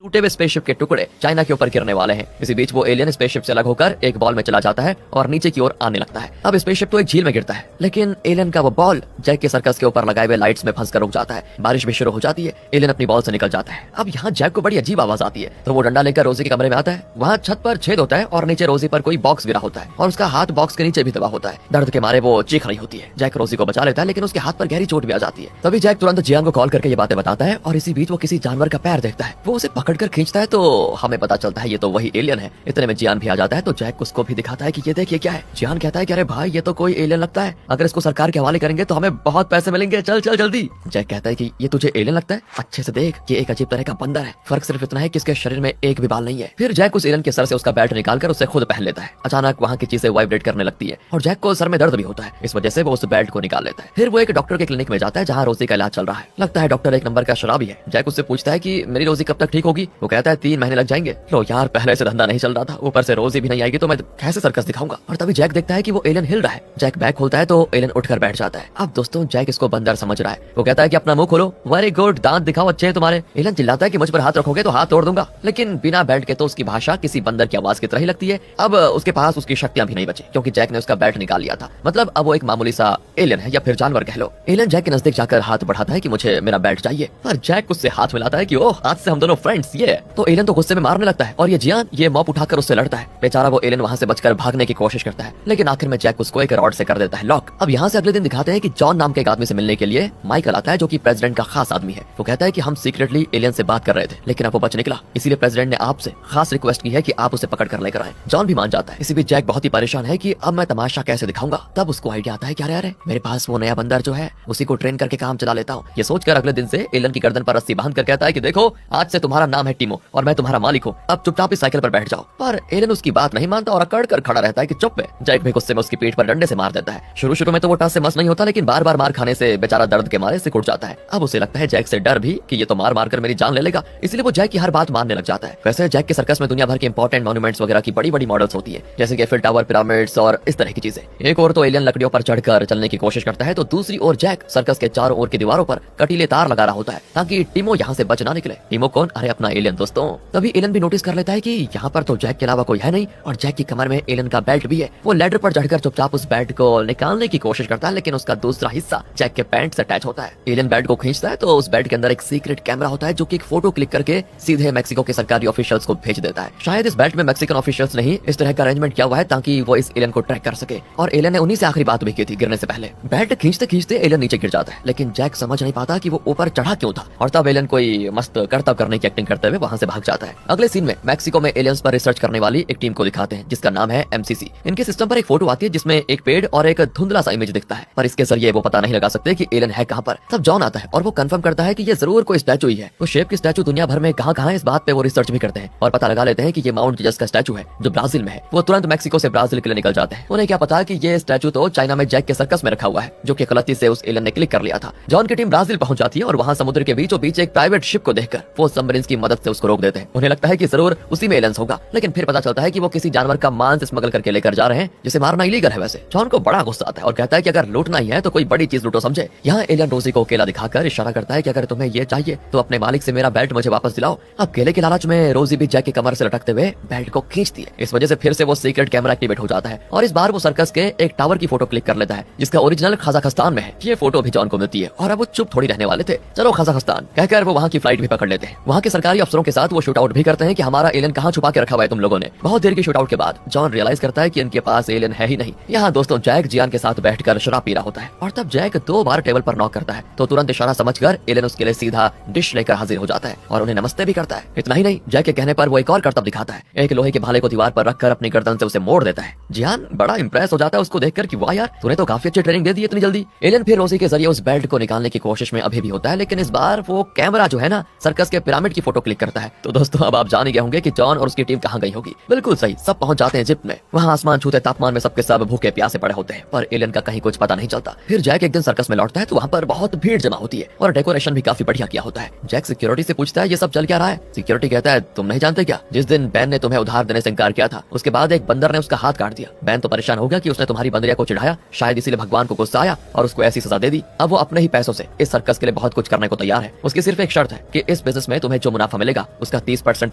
टूटे हुए स्पेसशिप के टुकड़े चाइना के ऊपर गिरने वाले हैं। इसी बीच वो एलियन स्पेसशिप से अलग होकर एक बॉल में चला जाता है और नीचे की ओर आने लगता है। अब स्पेसशिप तो एक झील में गिरता है, लेकिन एलियन का वो बॉल जैक के सर्कस के ऊपर लगाए हुए लाइट्स में फंसकर रुक जाता है। बारिश भी शुरू हो जाती है, एलियन अपनी बॉल से निकल जाता है। अब यहाँ जैक को बड़ी अजीब आवाज आती है, तो वो डंडा लेकर रोजी के कमरे में आता है। वहाँ छत पर छेद होता है और नीचे रोजी पर कोई बॉक्स गिरा होता है और उसका हाथ बॉक्स के नीचे भी दबा होता है। दर्द के मारे वो चीख रही होती है। जैक रोजी को बचा लेता है, लेकिन उसके हाथ पर गहरी चोट भी आ जाती है। तभी जैक तुरंत जियान को कॉल करके ये बातें बताता है और इसी बीच वो किसी जानवर का पैर देखता है। वो उसे पकड़कर खींचता है तो हमें पता चलता है ये तो वही एलियन है। इतने में जियान भी आ जाता है, तो जैक उसको भी दिखाता है कि ये देखिए क्या है। जियान कहता है कि अरे भाई ये तो कोई एलियन लगता है, अगर इसको सरकार के हवाले करेंगे तो हमें बहुत पैसे मिलेंगे, चल चल जल्दी। जैक कहता है कि ये तुझे एलियन लगता है, अच्छे से देख, ये एक अजीब तरह का बंदर है, फर्क सिर्फ इतना है कि इसके शरीर में एक भी बाल नहीं है। फिर जैक उस एलियन के सर से उसका बैट निकालकर उसे खुद पहन लेता है। अचानक वहाँ की चीजें वाइब्रेट करने लगती है और जैक को सर में दर्द भी होता है। इस वजह से वो उस बैट को निकाल लेता है। फिर वो एक डॉक्टर के क्लिनिक में जाता है जहाँ रोजी का इलाज चल रहा है। लगता है डॉक्टर एक नंबर का शराबी है। जैक उससे पूछता है कि मेरी रोजी कब तक ठीक होगी। वो कहता है 3 महीने लग जाएंगे। लो यार, पहले से धंधा नहीं चल रहा था, ऊपर से रोजी भी नहीं आएगी तो मैं कैसे सर्कस दिखाऊंगा। और तभी जैक देखता है कि वो एलियन हिल रहा है। जैक बैग खोलता है तो एलियन उठकर बैठ जाता है। अब दोस्तों जैक इसको बंदर समझ रहा है। वो कहता है कि अपना मुंह खोलो, वेरी गुड, दांत दिखाओ, अच्छे हैं तुम्हारे। एलियन चिल्लाता है कि मुझ पर हाथ रखोगे तो हाथ तोड़ दूंगा, लेकिन बिना बैट के तो उसकी भाषा किसी बंदर की आवाज की तरह ही लगती है। अब उसके पास उसकी शक्तियां भी नहीं बची, क्योंकि जैक ने उसका बैट निकाल लिया था। मतलब अब वो एक मामूली सा एलियन है, या फिर जानवर कह लो। एलियन जैक के नजदीक जाकर हाथ बढ़ाता है कि मुझे मेरा बैट चाहिए, पर जैक उससे हाथ मिलाता है कि ओह, आज से हम दोनों फ्रेंड्स। ये तो एलियन तो गुस्से में मारने लगता है और ये जियान ये मॉप उठाकर उससे लड़ता है। बेचारा वो एलियन वहाँ से बचकर भागने की कोशिश करता है, लेकिन आखिर में जैक उसको एक रॉड से कर देता है लॉक। अब यहाँ से अगले दिन दिखाते हैं कि जॉन नाम के एक आदमी से मिलने के लिए माइकल आता है, जो कि प्रेसिडेंट का खास आदमी है। वो कहता है कि हम सीक्रेटली एलियन से बात कर रहे थे, लेकिन अब वो बच निकला, इसीलिए प्रेसिडेंट ने आपसे खास रिक्वेस्ट की है कि आप उसे पकड़ कर लेकर आए। जॉन भी मान जाता है। इसी बीच जैक बहुत ही परेशान है कि अब मैं तमाशा कैसे दिखाऊंगा। तब उसको आइडिया आता है कि अरे मेरे पास वो नया बंदर जो है उसी को ट्रेन करके काम चला लेता हूँ। ये सोचकर अगले दिन से एलियन की गर्दन पर रस्सी बांध कर कहता है कि देखो, आज से तुम्हारा नाम है टीमो और मैं तुम्हारा मालिक हूँ, अब चुपचाप इस साइकिल पर बैठ जाओ। पर एलियन उसकी बात नहीं मानता और अकड़ कर खड़ा रहता है कि चुप है। जैक भी गुस्से में उसकी पीठ पर डंडे से मार देता है। शुरू में तो वो टस से मस नहीं होता, लेकिन बार बार मार खाने से बेचारा दर्द के मारे सिकुड़ जाता है। अब उसे लगता है जैक से डर भी कि ये तो मार मार कर मेरी जान ले लेगा, इसलिए वो जैक की हर बात मानने लग जाता है। वैसे जैक के सर्कस में दुनिया भर के इंपॉर्टेंट मॉन्यूमेंट्स वगैरह की बड़ी बड़ी मॉडल्स होती है, जैसे कि एफिल टावर, पिरामिड्स और इस तरह की चीजें। एक और तो एलियन लकड़ियों पर चढ़कर चलने की कोशिश करता है, तो दूसरी ओर जैक सर्कस के चारों ओर की दीवारों पर कटीले तार लगा रहा होता है ताकि टीमो यहाँ से बच ना निकले। टीमो कौन? अरे अपना एलियन दोस्तों। तभी एलियन भी नोटिस कर लेता है कि यहाँ पर तो जैक के अलावा कोई है नहीं और जैक की कमर में एलियन का बेल्ट भी है। वो लैडर पर चढ़कर चुपचाप उस बेल्ट को निकालने की कोशिश करता है, लेकिन उसका दूसरा हिस्सा जैक के पैंट से अटैच होता है। एलियन बेल्ट को खींचता है तो उस बेल्ट के अंदर एक सीक्रेट कैमरा होता है, जो कि एक फोटो क्लिक करके सीधे मेक्सिको के सरकारी ऑफिशियल्स को भेज देता है। शायद इस बेल्ट में मैक्सिकन ऑफिशियल्स ने ही इस तरह का अरेंजमेंट किया हुआ है ताकि वो इस एलियन को ट्रैक कर सके। और एलियन ने उन्हीं से आखिरी बात भी की थी गिरने से पहले। बेल्ट खींचते खींचते एलियन नीचे गिर जाता है, लेकिन जैक समझ नहीं पाता कि वो ऊपर चढ़ा क्यों था। और तब एलियन कोई मस्त करतब करने की एक्टिंग करते हुए वहां से भाग जाता है। अगले सीन में मैक्सिको में एलियंस पर रिसर्च करने वाली एक टीम को दिखाते हैं, जिसका नाम है MCC। इनके सिस्टम पर एक फोटो आती है जिसमें एक पेड़ और एक धुंधला सा इमेज दिखता है, पर इसके जरिए वो पता नहीं लगा सकते कि एलियन है कहाँ पर। तब जॉन आता है और वो कंफर्म करता है कि ये जरूर कोई स्टैचू ही है। वो शेप की स्टैचू दुनिया भर में कहाँ है, इस बात पे वो रिसर्च भी करते हैं और पता लगा लेते हैं कि ये माउंट जीसस का स्टैचू है जो ब्राजील में है। वो तुरंत मैक्सिको से ब्राजील के लिए निकल जाते हैं। उन्हें क्या पता कि ये स्टैचू तो चाइना में जैक के सर्कस में रखा हुआ है, जो कि गलती से उस एलियन ने क्लिक कर लिया था। जॉन की टीम ब्राजील पहुंच जाती है और वहां समुद्र के बीचों बीच एक प्राइवेट शिप को देखकर वो सबमरीन की मदद से उसको रोक देते हैं। उन्हें लगता है कि जरूर उसी में एलियंस होगा, लेकिन फिर पता चलता है कि वो किसी जानवर का मांस स्मगल करके लेकर जा रहे हैं, जिसे मारना इलीगल है। वैसे जॉन को बड़ा गुस्सा आता है और कहता है कि अगर लूटना ही है तो कोई बड़ी चीज लूटो समझे। यहाँ एलियन रोजी को केला दिखाकर इशारा करता है कि अगर तुम्हें ये चाहिए तो अपने मालिक से मेरा बेल्ट मुझे वापस दिलाओ। अब केले के लालच में रोजी भी जैक की कमर से लटकते हुए बेल्ट को खींचती है। इस वजह से फिर से वो सीक्रेट कैमरा एक्टिवेट हो जाता है और इस बार वो सर्कस के एक टावर की फोटो क्लिक कर लेता है, जिसका ओरिजिनल कजाकिस्तान में है। ये फोटो भी जॉन को मिलती है और अब वो चुप थोड़ी रहने वाले थे। चलो कजाकिस्तान कहकर वो वहाँ की फ्लाइट भी पकड़ लेते हैं। वहाँ के सरकारी अफसरों के साथ वो शूट आउट भी करते हैं कि हमारा एलियन कहाँ छुपा के रखा हुआ है तुम लोगों ने। बहुत देर की शूट आउट के बाद जॉन रियलाइज करता है कि इनके पास एलियन है ही नहीं। यहाँ दोस्तों जैक जियान के साथ बैठकर शराब पी रहा होता है और तब जैक 2 बार टेबल पर नॉक करता है, तो तुरंत इशारा समझकर एलियन उसके लिए सीधा डिश लेकर हाजिर हो जाता है और उन्हें नमस्ते भी करता है। इतना ही नहीं, जैक के कहने पर वो एक और करतब दिखाता है। एक लोहे के भाले को दीवार पर रखकर अपनी गर्दन से उसे मोड़ देता है। जियान बड़ा इंप्रेस हो जाता है उसको देखकर कि वाह यार, तूने तो काफी अच्छी ट्रेनिंग दे दी इतनी जल्दी। एलियन फिर रोजी के जरिए उस बेल्ट को निकालने की कोशिश में अभी भी होता है, लेकिन इस बार वो कैमरा जो है ना सर्कस के पिरामिड की फोटो क्लिक करता है। तो दोस्तों अब आप जान ही गए होंगे कि जॉन और उसकी टीम कहाँ गई होगी। बिल्कुल सही, सब पहुंच जाते हैं इजिप्ट में। वहाँ आसमान छूते तापमान में सबके सब भूखे प्यासे पड़े होते हैं, पर एलियन का कहीं कुछ पता नहीं चलता। फिर जैक एक दिन सर्कस में लौटता है तो वहाँ पर बहुत भीड़ जमा होती है और डेकोरेशन भी काफी बढ़िया किया होता है। जैक सिक्योरिटी से पूछता है ये सब चल क्या रहा है। सिक्योरिटी कहता है तुम नहीं जानते क्या, जिस दिन बैन ने तुम्हें उधार देने से इनकार किया था उसके बाद एक बंदर ने उसका हाथ काट दिया। बैन तो परेशान हो गया कि उसने तुम्हारी बंदरिया को चिढ़ाया, शायद इसीलिए भगवान को गुस्सा आया और उसको ऐसी सजा दे दी। अब वो अपने ही पैसों से इस सर्कस के लिए बहुत कुछ करने को तैयार है। उसकी सिर्फ एक शर्त है कि इस बिजनेस में तुम्हें जो मुनाफा मुनाफा मिलेगा उसका 30%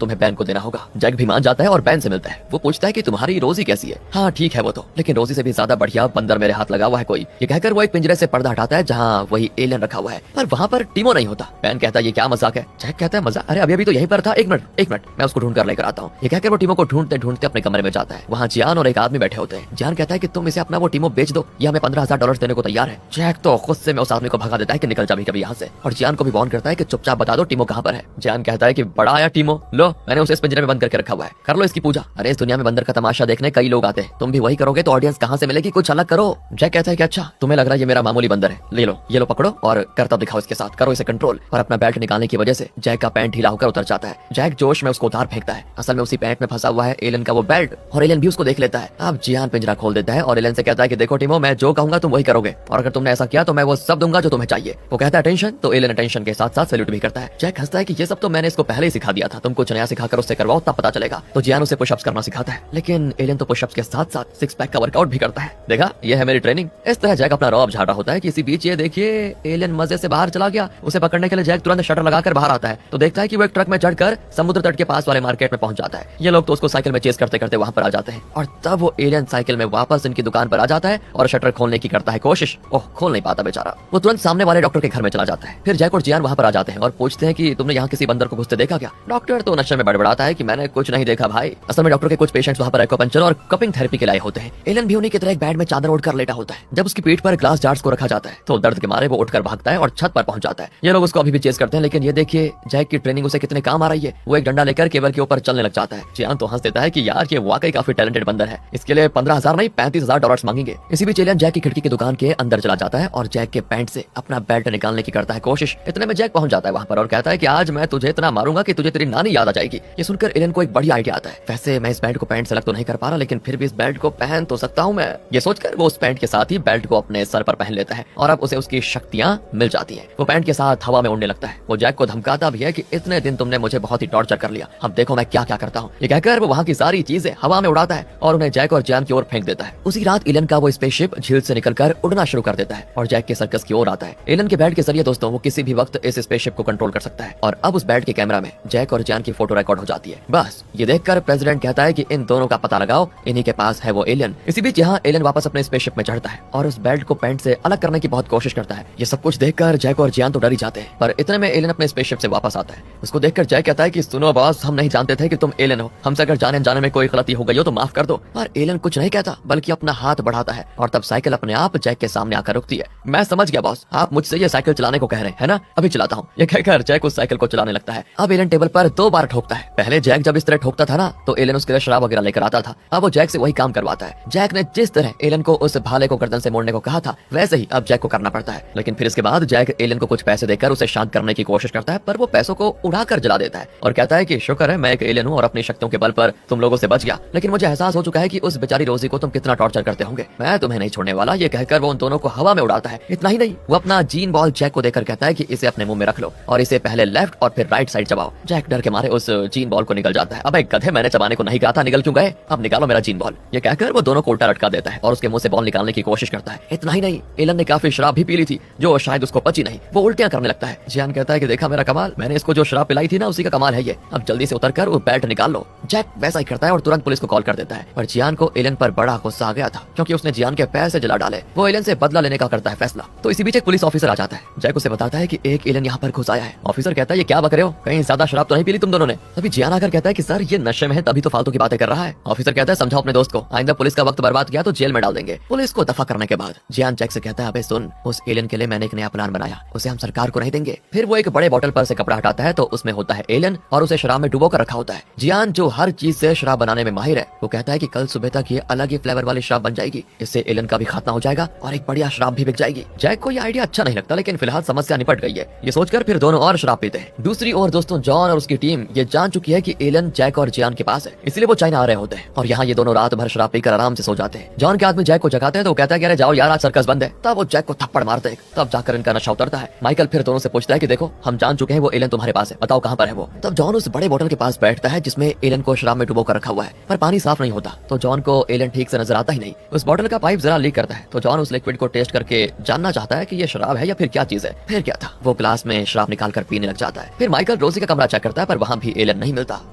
तुम्हें बैन को देना होगा। जैक भी मान जाता है और बैन से मिलता है। वो पूछता है कि तुम्हारी रोजी कैसी है। हाँ ठीक है वो तो, लेकिन रोजी से भी ज्यादा बढ़िया बंदर मेरे हाथ लगा हुआ है कोई। ये कहकर वो एक पिंजरे से पर्दा हटाता है जहाँ वही एलियन रखा हुआ है, पर वहाँ पर टीमो नहीं होता। बैन कहता है ये क्या मजाक है। जैक कहता है मजाक, अरे अभी तो यहीं पर था, एक मिनट मैं उसको ढूंढ कर लेकर आता हूँ। ये कहकर वो टीमो को ढूंढते ढूंढते अपने कमरे में जाता है। वहाँ जियान और एक आदमी बैठे होते हैं। जियान कहता है कि तुम इसे अपना वो टीमो बेच दो, ये हमें $15,000 देने को तैयार है। जैक तो गुस्से में उस आदमी को भगा देता है कि निकल जा भी कभी यहाँ से, और जियान को भी वार्न करता है कि चुपचाप बता दो टीमो कहाँ पर है। जियान कहता है कि बड़ा आया टीमो, लो मैंने उसे इस पिंजरे में बंद करके रखा हुआ है, कर लो इसकी पूजा। अरे इस दुनिया में बंदर का तमाशा देखने कई लोग आते हैं, तुम भी वही करोगे तो ऑडियंस कहाँ से मिलेगी, कुछ अलग करो। जैक कहता है कि अच्छा तुम्हें लग रहा है ये मेरा मामूली बंदर है, ले लो ये लो पकड़ो और करतब दिखाओ इसके साथ, करो इसे कंट्रोल। और अपना बेल्ट निकालने की वजह से जैक का पैंट ढीला होकर उतर जाता है। जैक जोश में उसको उतार फेंकता है। असल में उसी पैंट में फंसा हुआ है एलियन का वो बेल्ट, और एलियन भी उसको देख लेता है। अब जियान पिंजरा खोल देता है और एलियन से कहता है कि देखो टीमो, मैं जो कहूंगा तुम वही करोगे, और अगर तुमने ऐसा किया तो मैं वो सब दूंगा जो तुम्हें चाहिए। वो कहता है अटेंशन, तो एलियन अटेंशन के साथ साथ सैल्यूट भी करता है। जैक हंसता है कि ये सब तो मैंने इसको पहले ही सिखा दिया था, तुम कुछ नया सिखाकर उससे करवाओ तब पता चलेगा। तो जियान उसे पुशअप्स करना सिखाता है, लेकिन एलियन तो पुशअप्स के साथ साथ 6 पैक का वर्कआउट भी करता है। देखा ये है मेरी ट्रेनिंग। इस तरह जैक अपना रौब झाड़ा होता है कि इसी बीच ये देखिए एलियन मजे से बाहर चला गया। उसे पकड़ने के लिए जैक तुरंत शटर लगाकर बाहर आता है तो देखता है कि वो एक ट्रक में चढ़कर समुद्र तट के पास वाले मार्केट में पहुंच जाता है। ये लोग तो उसको साइकिल में चेस करते करते वहां पर आ जाते हैं, और तब वो एलियन साइकिल में वापस इनकी दुकान पर आ जाता है और शटर खोलने की करता है कोशिश। ओह खोल नहीं पाता बेचारा। वो तुरंत सामने वाले डॉक्टर के घर में चला जाता है। फिर जैक और जियान वहां पर आ जाते हैं और पूछते हैं कि तुमने यहाँ किसी बंदर को घुसते देखा क्या। डॉक्टर तो नशे में बड़बड़ाता है कि मैंने कुछ नहीं देखा भाई। असल में डॉक्टर के कुछ पेशेंट्स वहां पर एक्यूपंक्चर और कपिंग थेरेपी के लिए होते हैं। एलियन भी उन्हीं की तरह एक बेड में चादर ओढ़कर लेटा होता है। जब उसकी पीठ पर ग्लास जार्स को रखा जाता है तो दर्द के मारे वो उठकर भागता है और छत पर पहुंच जाता है। ये लोग उसको अभी भी चेस करते हैं, लेकिन ये देखिए जैक की ट्रेनिंग उसे कितने काम आ रही है। वो एक डंडा लेकर केबल के ऊपर चलने लग जाता है। जियान तो हंस देता है कि यार ये वाकई काफी टैलेंटेड बंदर है, इसके लिए 15,000 नहीं $35,000 मांगेंगे। इसी बीच एलियन जैक की खिड़की की दुकान के अंदर चला जाता है और जैक के पैंट से अपना बेल्ट निकालने की करता है कोशिश। इतने में जैक पहुंच जाता है वहां पर और कहता है कि आज मैं तुझे इतना मारूंगा कि तुझे तेरी नानी याद आ जाएगी। ये सुनकर एलियन को एक बढ़िया आइडिया आता है। वैसे मैं इस बेल्ट को पैंट से अलग तो नहीं कर पा रहा, लेकिन फिर भी इस बेल्ट को पहन तो सकता हूँ मैं। ये सोचकर वो उस पैंट के साथ ही बेल्ट को अपने सर पर पहन लेता है और अब उसे उसकी शक्तियां मिल जाती हैं। वो पैंट के साथ हवा में उड़ने लगता है। वो जैक को धमकाता भी है कि इतने दिन तुमने मुझे बहुत ही टॉर्चर कर लिया, अब देखो मैं क्या क्या करता हूँ। ये कहकर वो वहाँ की सारी चीजें हवा में उड़ाता है और उन्हें जैक और जियान की ओर फेंक देता है। उसी रात एलियन का वो स्पेसशिप झील से निकलकर उड़ना शुरू कर देता है और जैक के सर्कस की ओर आता है। एलियन के बेल्ट के जरिए दोस्तों वो किसी भी वक्त इस स्पेसशिप को कंट्रोल कर सकता है, और अब उस बेल्ट के कैमरा में जैक और जियान की फोटो रिकॉर्ड हो जाती है। बस ये देखकर प्रेसिडेंट कहता है कि इन दोनों का पता लगाओ, इन्हीं के पास है वो एलियन। इसी बीच यहाँ एलियन वापस अपने स्पेसशिप में चढ़ता है और उस बेल्ट को पैंट से अलग करने की बहुत कोशिश करता है। ये सब कुछ देखकर जैक और जियान तो डर ही जाते हैं, पर इतने में एलियन अपने स्पेसशिप से वापस आता है। उसको देखकर जैक कहता है कि सुनो बॉस, हम नहीं जानते थे कि तुम एलियन हो, हमसे अगर जाने जाने में कोई गलती हो गई हो तो माफ कर दो। पर एलियन कुछ नहीं कहता बल्कि अपना हाथ बढ़ाता है और तब साइकिल अपने आप जैक के सामने आकर रुकती है। मैं समझ गया बॉस, आप मुझसे ये साइकिल चलाने को कह रहे हैं ना, अभी चलाता हूँ। ये कहकर जैक उस साइकिल को चलाने लगता है। अब एलियन टेबल पर 2 बार ठोकता है। पहले जैक जब इस तरह ठोकता था ना तो एलियन उसके लिए शराब वगैरह लेकर आता था, अब वो जैक से वही काम करवाता है। जैक ने जिस तरह एलियन को उस भाले को गर्दन से मोड़ने को कहा था वैसे ही अब जैक को करना पड़ता है। लेकिन फिर इसके बाद जैक एलियन को कुछ पैसे देकर उसे शांत करने की कोशिश करता है, पर वो पैसों को उड़ाकर जला देता है और कहता है कि शुक्र है मैं एक एलियन हूँ और अपनी शक्तियों के बल पर तुम लोगों से बच गया, लेकिन मुझे एहसास हो चुका है कि उस बेचारी रोजी को तुम कितना टॉर्चर करते होंगे, मैं तुम्हें नहीं छोड़ने वाला। ये कहकर वो उन दोनों को हवा में उड़ाता है। इतना ही नहीं, वो अपना जीन बॉल जैक को देकर कहता है कि इसे अपने मुंह में रख लो और इसे पहले लेफ्ट और फिर राइट साइड चबाओ। जैक डर के मारे उस जीन बॉल को निकल जाता है। अबे गधे, मैंने चबाने को नहीं कहा था, निकल क्यों गए, अब निकालो मेरा जीन बॉल। ये कहकर वो दोनों को उल्टा लटका देता है और उसके मुंह से बॉल निकालने की कोशिश करता है। इतना ही नहीं, एलन ने काफी शराब भी पी ली थी जो शायद उसको पची नहीं, वो उल्टियां करने लगता है। जियान कहता है कि देखा मेरा कमाल, मैंने इसको जो शराब पिलाई थी ना उसी का कमाल है ये, अब जल्दी से उतरकर वो बेल्ट निकाल लो। जैक वैसा ही करता है और तुरंत पुलिस को कॉल कर देता है। पर जियान को एलन पर बड़ा गुस्सा आ गया था क्योंकि उसने जियान के पैसे जला डाले। वो एलन से बदला लेने का करता है फैसला। तो इसी बीच एक पुलिस ऑफिसर आ जाता है। जैक उसे बताता है कि एक एलन यहाँ पर घुस आया है। ऑफिसर कहता है ये क्या बक रहे हो, कहीं ज्यादा शराब तो नहीं पी ली तुम दोनों ने। तभी जियान आकर कहता है कि सर ये नशे में है तभी तो फालतू की बातें कर रहा है। ऑफिसर कहता है समझाओ अपने दोस्त को, आइंदा पुलिस का वक्त बर्बाद किया तो जेल में डाल देंगे। पुलिस को दफा करने के बाद जियान जैक से कहता है अबे सुन, उस एलियन के लिए मैंने एक नया प्लान बनाया, उसे हम सरकार को नहीं देंगे। फिर वो एक बड़े बोतल पर से कपड़ा हटाता है तो उसमें होता है एलियन और उसे शराब में डुबो कर रखा होता है। जियान जो हर चीज से शराब बनाने में माहिर है, वो कहता है कि कल सुबह तक ये अलग ही फ्लेवर वाली शराब बन जाएगी, इससे एलियन का भी खात्मा हो जाएगा और एक बढ़िया शराब भी बिक जाएगी। जैक को ये आइडिया अच्छा नहीं लगता, लेकिन फिलहाल समस्या निपट गई है। ये सोचकर फिर दोनों और शराब पीते हैं। दूसरी ओर दोस्तों जॉन और उसकी टीम ये जान चुकी है कि एलियन जैक और जियान के पास है, इसलिए वो चाइना आ रहे होते हैं और यहाँ ये दोनों रात भर शराब पीकर आराम से सो जाते हैं। जॉन के आदमी जैक को जगाते हैं तो कहता है कि अरे जाओ यार आज सर्कस बंद है। तब वो जैक को थप्पड़ मारते हैं, तब जाकर इनका नशा उतरता है। माइकल फिर दोनों से पूछता है कि देखो हम जान चुके हैं वो एलियन तुम्हारे पास है, बताओ कहाँ पर है वो। तब जॉन उस बड़े बोतल के पास बैठता है जिसमें एलियन एलियन को शराब में डुबो कर रखा हुआ है, पर पानी साफ नहीं होता, तो जॉन को एलियन ठीक से नजर आता ही नहीं। उस बॉटल का पाइप जरा लीक करता है, तो जॉन उस लिक्विड को टेस्ट करके जानना चाहता है कि ये शराब है या फिर क्या चीज है। फिर क्या था, वो ग्लास में शराब निकाल कर पीने लग जाता है। फिर माइकल रोजी का कमरा चेक करता है, पर वहाँ भी एलियन नहीं मिलता।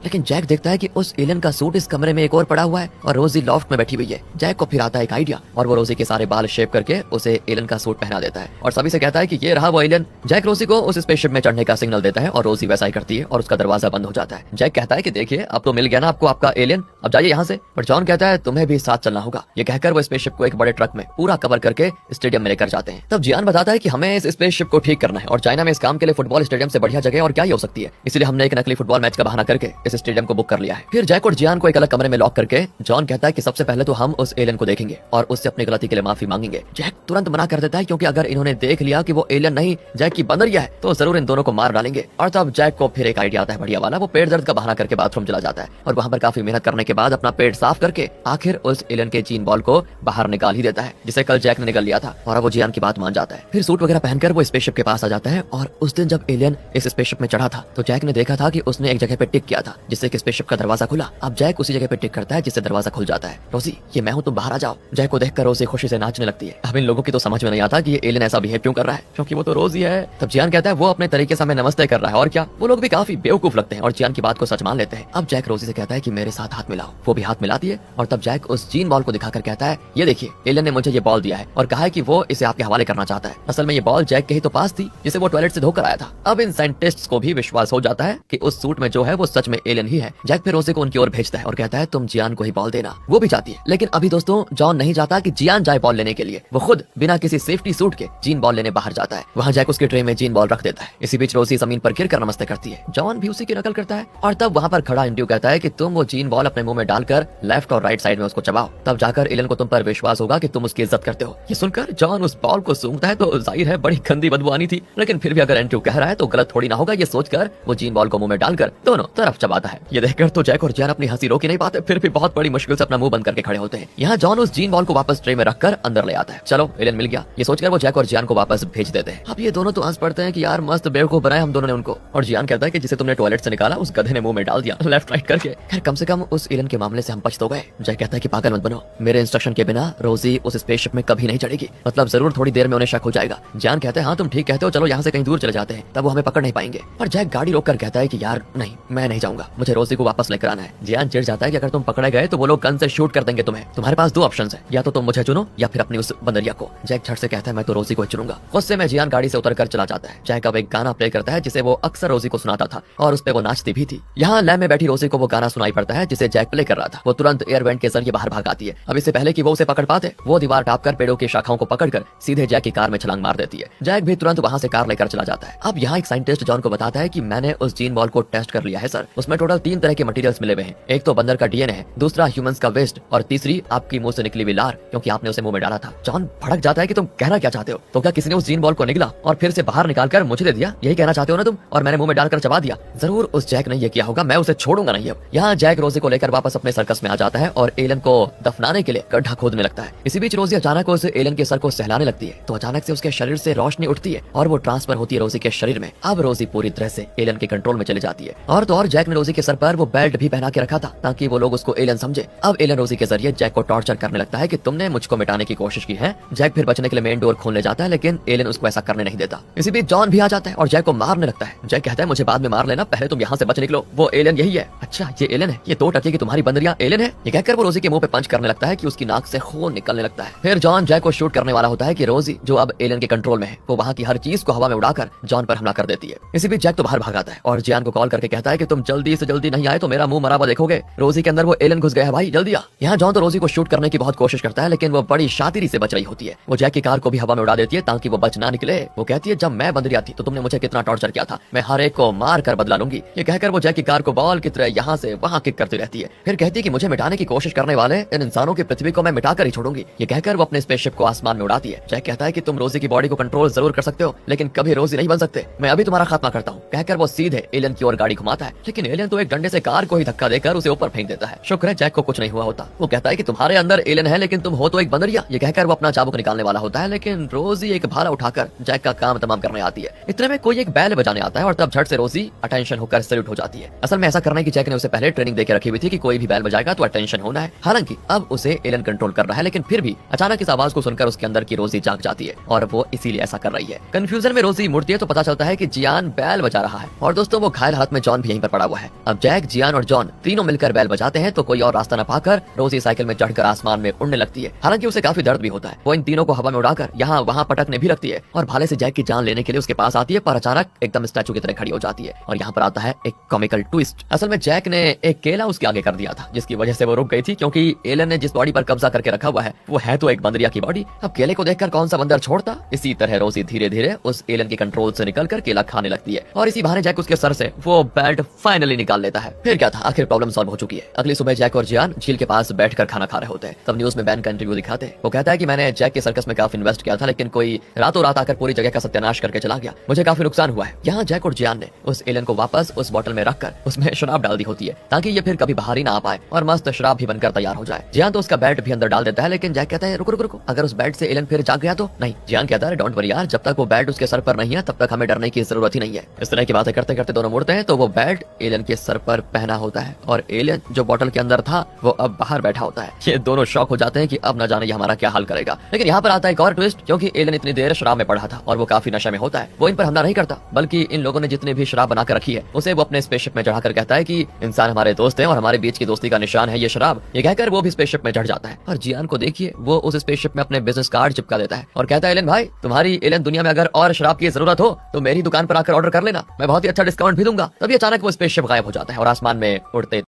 लेकिन जैक देखता है कि उस एलियन का सूट इस कमरे में एक और पड़ा हुआ है और रोजी लॉफ्ट में बैठी हुई है। जैक को फिर आता है एक आइडिया और वो रोजी के सारे बाल शेव करके उसे एलियन का सूट पहना देता है और सभी से कहता है कि ये रहा वो एलियन। जैक रोजी को उस स्पेसशिप में चढ़ने का सिग्नल देता है और रोजी वैसा ही करती है और उसका दरवाजा बंद हो जाता है। जैक कहता है कि देखिए अब तो मिल गया ना आपको आपका एलियन, अब जाइए यहाँ से। पर जॉन कहता है तुम्हें भी साथ चलना होगा। ये कहकर वो स्पेसशिप को एक बड़े ट्रक में पूरा कवर करके स्टेडियम में लेकर जाते हैं। तब जियान बताता है कि हमें इस स्पेसशिप को ठीक करना है और चाइना में इस काम के लिए फुटबॉल स्टेडियम से बढ़िया जगह और क्या ही हो सकती है, इसलिए हमने एक नकली फुटबॉल मैच का बहाना करके इस स्टेडियम को बुक कर लिया है। फिर जैक और जियान को एक अलग कमरे में लॉक करके जॉन कहता है कि सबसे पहले तो हम उस एलियन को देखेंगे और उससे अपनी गलती के लिए माफी मांगेंगे। जैक तुरंत मना कर देता है क्योंकि अगर इन्होंने देख लिया कि वो एलियन नहीं जैक की बंदरिया है तो जरूर इन दोनों को मार डालेंगे। और तब जैक को फिर एक आइडिया आता है बढ़िया वाला। वो पेट दर्द का बहाना करके बाथरूम चला जाता है और वहाँ पर काफी मेहनत करने के बाद अपना पेट साफ करके आखिर उस एलियन के जीन बॉल को बाहर निकाल ही देता है जिसे कल जैक ने निकल लिया था और अब वो जियान की बात मान जाता है। फिर सूट वगैरह पहनकर वो स्पेसशिप के पास आ जाता है और उस दिन जब एलियन इस स्पेसशिप में चढ़ा था तो जैक ने देखा था कि उसने एक जगह पे टिक किया था जिससे कि स्पेसशिप का दरवाजा खुला। अब जैक उसी जगह पे टिक करता है जिससे दरवाजा खुल जाता है। रोजी ये मैं हूँ, तुम बाहर आ जाओ। जैक को देखकर रोजी खुशी से नाचने लगती है। अब इन लोगों की तो समझ में नहीं आता कि ये एलियन ऐसा बिहेव क्यों कर रहा है क्योंकि वो तो रोजी है। तब जियान कहता है वो अपने तरीके से हमें नमस्ते कर रहा है और क्या। वो लोग भी काफी बेवकूफ लगते हैं और जियान की बात को सच मान लेते हैं। अब जैक रोजी से कहता है कि मेरे साथ हाथ मिलाओ। वो भी हाथ मिलाती है और तब जैक उस जीन बॉल को दिखाकर कहता है ये देखिए एलियन ने मुझे ये बॉल दिया है और कहा है कि वो इसे आपके हवाले करना चाहता है। असल में ये बॉल जैक के ही तो पास थी जिसे वो टॉयलेट से धोकर आया था। अब इन साइंटिस्ट्स को भी विश्वास हो जाता है कि उस सूट में जो है वो सच में एलियन ही है। जैक फिर रोजी को उनकी ओर भेजता है और कहता है तुम जियान को ही बॉल देना। वो भी चाहती है लेकिन अभी दोस्तों जॉन नहीं चाहता कि जियान जाए बॉल लेने के लिए। वो खुद बिना किसी सेफ्टी सूट के जीन बॉल लेने बाहर जाता है। वहाँ जैक उसके ट्रे में जीन बॉल रख देता है। इसी बीच रोजी जमीन पर गिरकर नमस्ते करती है। जॉन भी उसी की नकल करता है और तब वहाँ पर खड़ा इंड्यू कहता है कि तुम वो जीन बॉल अपने मुंह में डालकर लेफ्ट और राइट साइड में उसको चबाओ, तब जाकर एलियन को तुम पर विश्वास होगा कि तुम उसकी इज्जत करते हो। ये सुनकर जॉन उस बॉल को सूंघता है तो जाहिर है बड़ी गंदी बदबू आनी थी, लेकिन फिर भी अगर एंड्रू कह रहा है तो गलत थोड़ी ना होगा। ये सोचकर वो जीन बॉल को मुंह में डालकर दोनों तरफ चबाता है। ये देखकर तो जैक और जियान अपनी हंसी रोक ही नहीं पाते, फिर भी बहुत बड़ी मुश्किल से अपना मुंह बंद करके खड़े होते हैं। यहाँ जॉन उस जीन बॉल को वापस ट्रे में रखकर अंदर ले आता है। चलो एलियन मिल गया, ये सोचकर वो जैक और जियान को वापस भेज देते हैं। अब ये दोनों तो हंस पड़ते हैं कि यार मस्त बेवकूफ बनाए हम दोनों ने उनको। और जियान कहता है कि जिसे तुमने टॉयलेट से निकाला उस गधे ने मुंह में डाल दिया लेफ्ट राइट करके। खैर कम से कम उस एलियन के मामले से हम बच तो गए। जैक कहता है कि पागल मत बनो, मेरे इंस्ट्रक्शन के बिना रोजी उस स्पेसशिप में कभी नहीं चढ़ेगी, मतलब जरूर थोड़ी देर में उन्हें शक हो जाएगा। जियान कहते हैं हाँ तुम ठीक कहते हो, चलो यहाँ से कहीं दूर चले जाते हैं, तब वो हमें पकड़ नहीं पाएंगे। पर जैक गाड़ी रोककर कहता है कि यार नहीं मैं नहीं जाऊंगा, मुझे रोजी को वापस लेकर आना है। जियान चिढ़ जाता है कि अगर तुम पकड़े गए तो वो लोग गन से शूट कर देंगे तुम्हें, तुम्हारे पास दो ऑप्शन है, या तो तुम मुझे चुनो या फिर अपनी उस बंदरिया को। जैक झट से कहता है मैं तो रोजी को ही चुनूंगा। गुस्से में जियान गाड़ी से उतरकर चला जाता है। जैक अब एक गाना प्ले करता है जिसे वो अक्सर रोजी को सुनाता था और उस पे वो नाचती भी थी। यहाँ लैब में बैठी रोजी को वो गाना सुनाई पड़ता है जिसे जैक प्ले कर रहा था। वो तुरंत एयर वेंट के जरिए बाहर भाग आती है। अब इससे पहले कि वो उसे पकड़ पाते वो दीवार टापकर पेड़ों की शाखाओं को पकड़कर सीधे जैक की कार में छलांग मार देती है। जैक भी तुरंत वहाँ से कार लेकर चला जाता है। अब यहाँ एक साइंटिस्ट जॉन को बताता है कि मैंने उस जीन बॉल को टेस्ट कर लिया है सर, उसमें टोटल 3 तरह के मटेरियल्स मिले हुए हैं। एक तो बंदर का डीएनए है, दूसरा ह्यूमंस का वेस्ट और तीसरी आपकी मुंह से निकली हुई लार, क्योंकि आपने उसे मुंह में डाला था। जॉन भड़क जाता है कि तुम कहना क्या चाहते हो? तो क्या किसी ने उस जीन बॉल को निकला और फिर से बाहर निकालकर मुझे दे दिया, यही कहना चाहते हो ना तुम? और मैंने मुंह में डालकर चबा दिया। जरूर उस जैक ने ये किया होगा, मैं उसे छोड़ूंगा नहीं। अब यहाँ जैक रोजी को लेकर वापस अपने सर्कस में आ जाता है और एलियन को दफनाने के लिए गड्ढा खोदने लगता है। इसी बीच रोजी अचानक उस एलियन के सर को सहलाने लगती है तो अचानक से उसके शरीर से रोशनी उठती है और वो ट्रांसफर होती है रोजी के शरीर में। अब रोजी पूरी तरह से एलियन के कंट्रोल में चली जाती है। और तो और जैक ने रोजी के सर पर वो बेल्ट भी पहना के रखा था ताकि वो लोग उसको एलियन समझे। अब एलियन रोजी के जरिए जैक को टॉर्चर करने लगता है कि तुमने मुझको मिटाने की कोशिश की है। जैक फिर बचने के लिए मेन डोर खोलने जाता है लेकिन एलियन उसको ऐसा करने नहीं देता। इसी बीच जॉन भी आ जाता है और जैक को मारने लगता है। जैक कहता है मुझे बाद में मार लेना, पहले तुम यहाँ से बच निकलो, वो एलियन यही है। अच्छा ये एलियन है, ये 2 टके की तुम्हारी बंदरिया एलियन है। ये कहकर वो रोजी के मुंह पे पंच करने लगता है कि उसकी नाक से खून निकलने लगता है। फिर जॉन जैक को शूट करने वाला होता है कि रोजी जो अब एलियन के कंट्रोल में है वो वहाँ की हर चीज को हवा में उड़ाकर जॉन पर हमला कर देती है। इसी बीच जैक तो बाहर भागाता है और जियान को कॉल करके कहता है कि तुम जल्दी से जल्दी नहीं आए तो मेरा मुंह मरा हुआ देखोगे, रोजी के अंदर वो एलियन घुस गया है भाई, जल्दी आ। यहाँ जॉन तो रोजी को शूट करने की बहुत कोशिश करता है लेकिन वो बड़ी शातिरी से बच रही होती है। वो जैक की कार को भी हवा में उड़ा देती है ताकि वो बच ना निकले। वो कहती है जब मैं बंदरिया थी तो तुमने मुझे कितना टॉर्चर किया था, मैं हर एक को मार कर बदला लूंगी। ये कहकर वो जैक की कार को बॉल की तरह यहाँ से वहाँ किक करती रहती है। फिर कहती है कि मुझे मिटाने की कोशिश करने वाले इन इंसानों की पृथ्वी को मैं मिटाकर ही छोड़ूंगी। ये कहकर वो अपने स्पेसशिप को आसमान में उड़ाती है। जैक कहता है कि तुम रोजी की बॉडी को कंट्रोल जरूर कर सकते हो लेकिन कभी रोजी नहीं बन सकते, मैं अभी तुम्हारा खात्मा करता हूँ। कहकर वो सीधे एलियन की ओर गाड़ी घुमाता है लेकिन एलियन तो एक डंडे से कार को ही धक्का देकर उसे ऊपर फेंक देता है। शुक्र है जैक को कुछ नहीं हुआ होता। वो कहता है कि तुम्हारे अंदर एलियन है लेकिन तुम हो तो एक बंदरिया। ये कहकर वो अपना चाबुक निकालने वाला होता है लेकिन रोजी एक भाला उठाकर जैक का काम तमाम करने आती है। इतने में कोई एक बैल बजाने आता है और तब झट से रोजी अटेंशन होकर सैल्यूट हो जाती है। असल में ऐसा करने की जैक ने उसे पहले ट्रेनिंग देके रखी हुई थी कि कोई भी बैल बजाएगा तो अटेंशन होना है। हालांकि अब उसे एलन कंट्रोल कर रहा है, लेकिन फिर भी अचानक इस आवाज को सुनकर उसके अंदर की रोजी जाग जाती है और वो इसीलिए ऐसा कर रही है। कंफ्यूजन में रोजी मुड़ती है तो पता चलता है कि जियान बैल बजा रहा है और दोस्तों वो घायल हालत में जॉन भी यहीं पर पड़ा हुआ है। अब जैक, जियान और जॉन तीनों मिलकर बैल बजाते हैं तो कोई और रास्ता न पाकर रोजी साइकिल में चढ़कर आसमान में उड़ने लगती है। हालांकि उसे काफी दर्द भी होता है। वो इन तीनों को हवा में उड़ाकर यहाँ वहाँ पटकने भी लगती है और भाले से जैक की जान लेने के लिए उसके पास आती है, पर अचानक एकदम स्टैचू की तरह खड़ी हो जाती है। और यहाँ पर आता है एक कॉमिकल ट्विस्ट। असल में जैक ने एक केला उसके आगे कर दिया था, जिसकी वजह से वो रुक गई थी, क्योंकि एलन ने जिस बॉडी पर कब्जा करके रखा हुआ है वो है तो एक बंदरिया की बॉडी। अब केले को देखकर कौन सा बंदर छोड़ता। इसी तरह रोजी धीरे धीरे उस एलन के कंट्रोल से निकलकर केला खाने लगती है और इसी बहाने जैक उसके सर से वो बेल्ट फाइनली निकाल लेता है। फिर क्या था, आखिर प्रॉब्लम सॉल्व हो चुकी है। अगली सुबह जैक और जियान झील के पास बैठकर खाना खा रहे होते हैं। तब न्यूज में बैन का इंटरव्यू दिखाते हैं। वो कहता है कि मैंने जैक के सर्कस में काफी इन्वेस्ट किया था, लेकिन कोई रातों रात आकर पूरी जगह का सत्यानाश करके चला गया। मुझे काफी नुकसान हुआ है। यहाँ जैक और जियान ने उस एलन को वापस उस बोतल में रखकर उसमें शराब डाल दी होती है, ताकि ये फिर कभी बाहर ही ना आ पाए और मस्त शराब भी बनकर तैयार हो जाए। जियान तो उसका बैट भी अंदर डाल देता है, लेकिन जैक कहता है रुको रुको रुको, अगर उस बैट से एलन फिर जाग गया तो नहीं। जियान कहता है डोंट वरी यार, जब तक वो बैट उसके सर पर नहीं है तब तक हमें डरने की जरूरत ही नहीं है। इस तरह की बातें करते करते दोनों मुड़ते हैं तो वो बैट एलन के सर पर पहना होता है और एलन जो बोतल के अंदर था वो अब बाहर बैठा होता है। ये दोनों शॉक हो जाते हैं कि अब न जाने ये हमारा क्या हाल करेगा। लेकिन यहाँ पर आता है एक और ट्विस्ट, क्योंकि एलन इतनी देर शराब में पड़ा था और वो काफी नशे में होता है। वो इन पर हमला नहीं करता, बल्कि इन लोगों ने जितनी भी शराब बनाकर रखी है उसे वो अपने स्पेसशिप में चढ़ाकर कहता है कि इंसान हमारे दोस्त हैं और हमारे बीच की दोस्ती का निशान है ये शराब। ये कहकर वो भी स्पेसशिप में चढ़ जाता है और जियान को देखिए वो उस स्पेसशिप में अपने बिजनेस कार्ड चिपका देता है और कहता है एलन भाई, तुम्हारी एलन दुनिया में अगर और शराब की जरूरत हो तो मेरी दुकान पर आकर ऑर्डर कर लेना, मैं बहुत ही अच्छा डिस्काउंट भी दूंगा। तभी अचानक वो स्पेसशिप गायब हो जाता है और आसमान में उड़ते